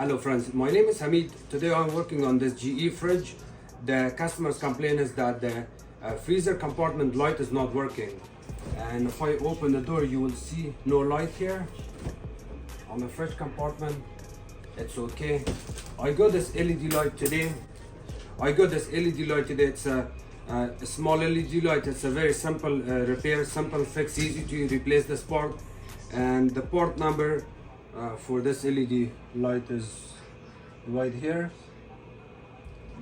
Hello friends, my name is Hamid. Today I'm working on this GE fridge. The customer's complaint is that the freezer compartment light is not working. And if I open the door, you will see no light here. On the fridge compartment, it's okay. I got this LED light today. It's a small LED light. It's a very simple repair, simple fix, easy to replace this part. And the part number for this LED light is right here.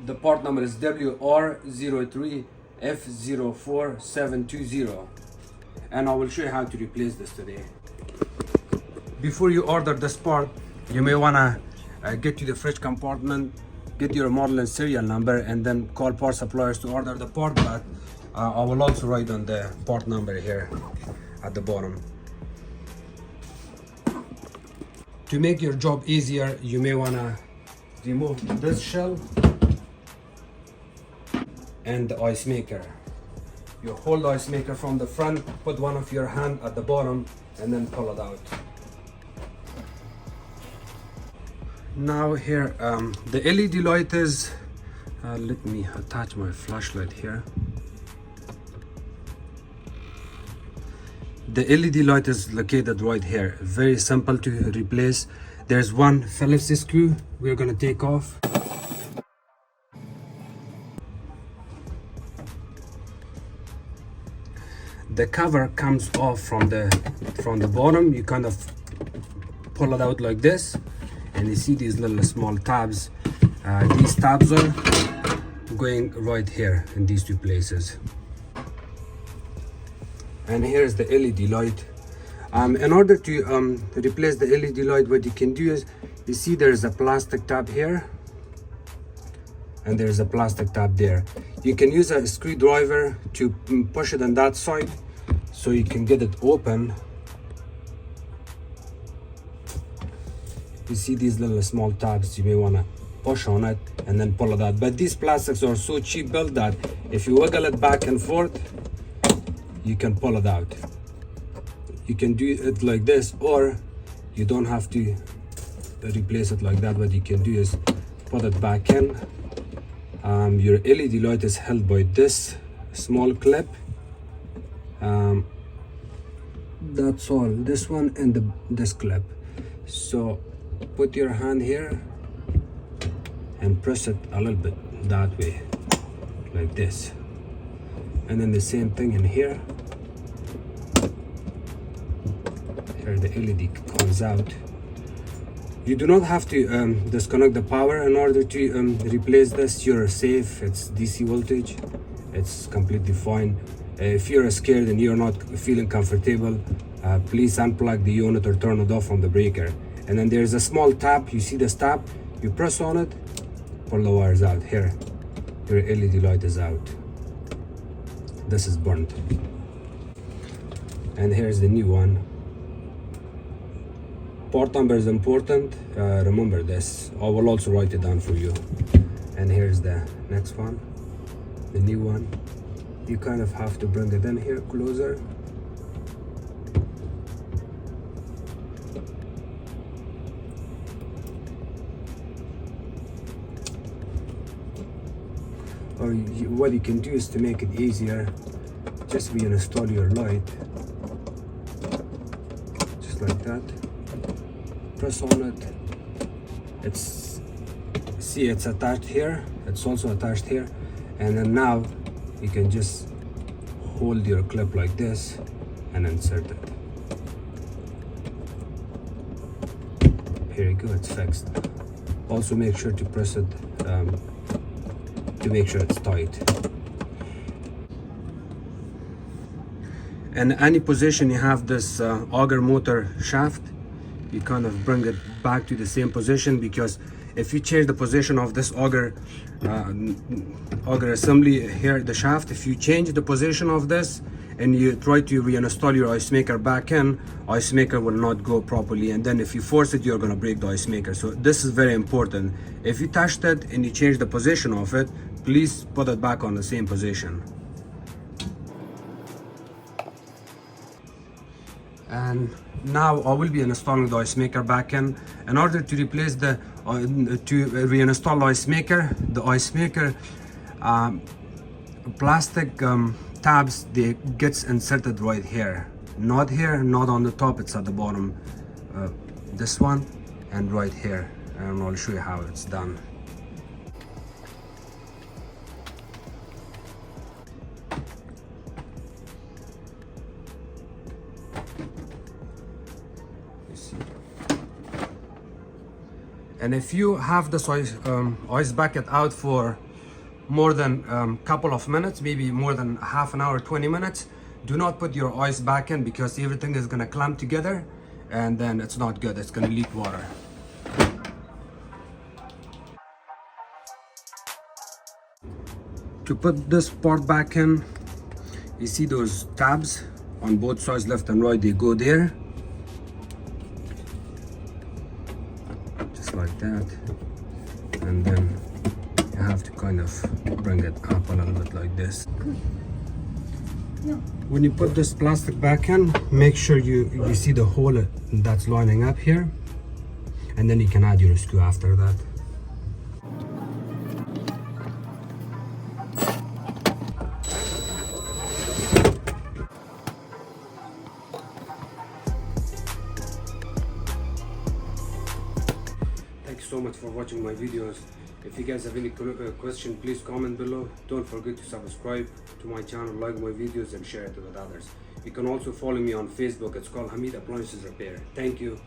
The part number is WR03F04720, and I will show you how to replace this today. Before you order this part, you may wanna get to the fridge compartment, get your model and serial number, and then call part suppliers to order the part. But I will also write on the part number here at the bottom. To make your job easier, you may wanna remove this shell and the ice maker. You hold the ice maker from the front, put one of your hand at the bottom, and then pull it out. Now here, the LED light is, let me attach my flashlight here. The LED light is located right here. Very simple to replace. There's one Phillips screw we're gonna take off. The cover comes off from the bottom. You kind of pull it out like this, and you see these little small tabs. These tabs are going right here in these two places. And here's the LED light. In order to replace the LED light, what you can do is, you see there's a plastic tab here and there's a plastic tab there. You can use a screwdriver to push it on that side so you can get it open. You see these little small tabs, you may want to push on it and then pull it out. But these plastics are so cheap built that if you wiggle it back and forth, you can pull it out. You can do it like this, or you don't have to replace it like that. What you can do is put it back in. Your LED light is held by this small clip. That's all, this one and this clip. So put your hand here and press it a little bit that way, like this. And then the same thing in here. Here the LED comes out. You do not have to disconnect the power in order to replace this. You're safe. It's DC voltage. It's completely fine. If you're scared and you're not feeling comfortable, please unplug the unit or turn it off from the breaker. And then there's a small tab. You see this tab? You press on it, pull the wires out. Here, your LED light is out. This is burnt. And here's the new one. Part number is important. Remember this. I will also write it down for you. And here's the next one, the new one. You kind of have to bring it in here closer. Or what you can do is, to make it easier, just reinstall your light, just like that. Press on it. It's attached here. It's also attached here. And then now you can just hold your clip like this and insert it. Here you go, it's fixed. Also make sure to press it to make sure it's tight. In any position you have this auger motor shaft, you kind of bring it back to the same position, because if you change the position of this auger assembly here, the shaft, if you change the position of this and you try to reinstall your ice maker back in, ice maker will not go properly, and then if you force it, you're going to break the ice maker. So this is very important. If you touched it and you change the position of it, please put it back on the same position. And now I will be installing the ice maker back in. In order to replace the to reinstall ice maker. The ice maker plastic tabs, they gets inserted right here, not here, not on the top, it's at the bottom. This one and right here, and I'll show you how it's done. And if you have this ice bucket out for more than couple of minutes, maybe more than half an hour, 20 minutes, do not put your ice back in, because everything is gonna clamp together and then it's not good, it's gonna leak water. To put this part back in, you see those tabs on both sides, left and right, they go there. Just like that. And then you have to kind of bring it up a little bit like this. When you put this plastic back in, make sure you see the hole that's lining up here, and then you can add your screw after that. Thank you so much for watching my videos. If you guys have any question, please comment below. Don't forget to subscribe to my channel, like my videos, and share it with others. You can also follow me on Facebook. It's called Hamid Appliances Repair. Thank you.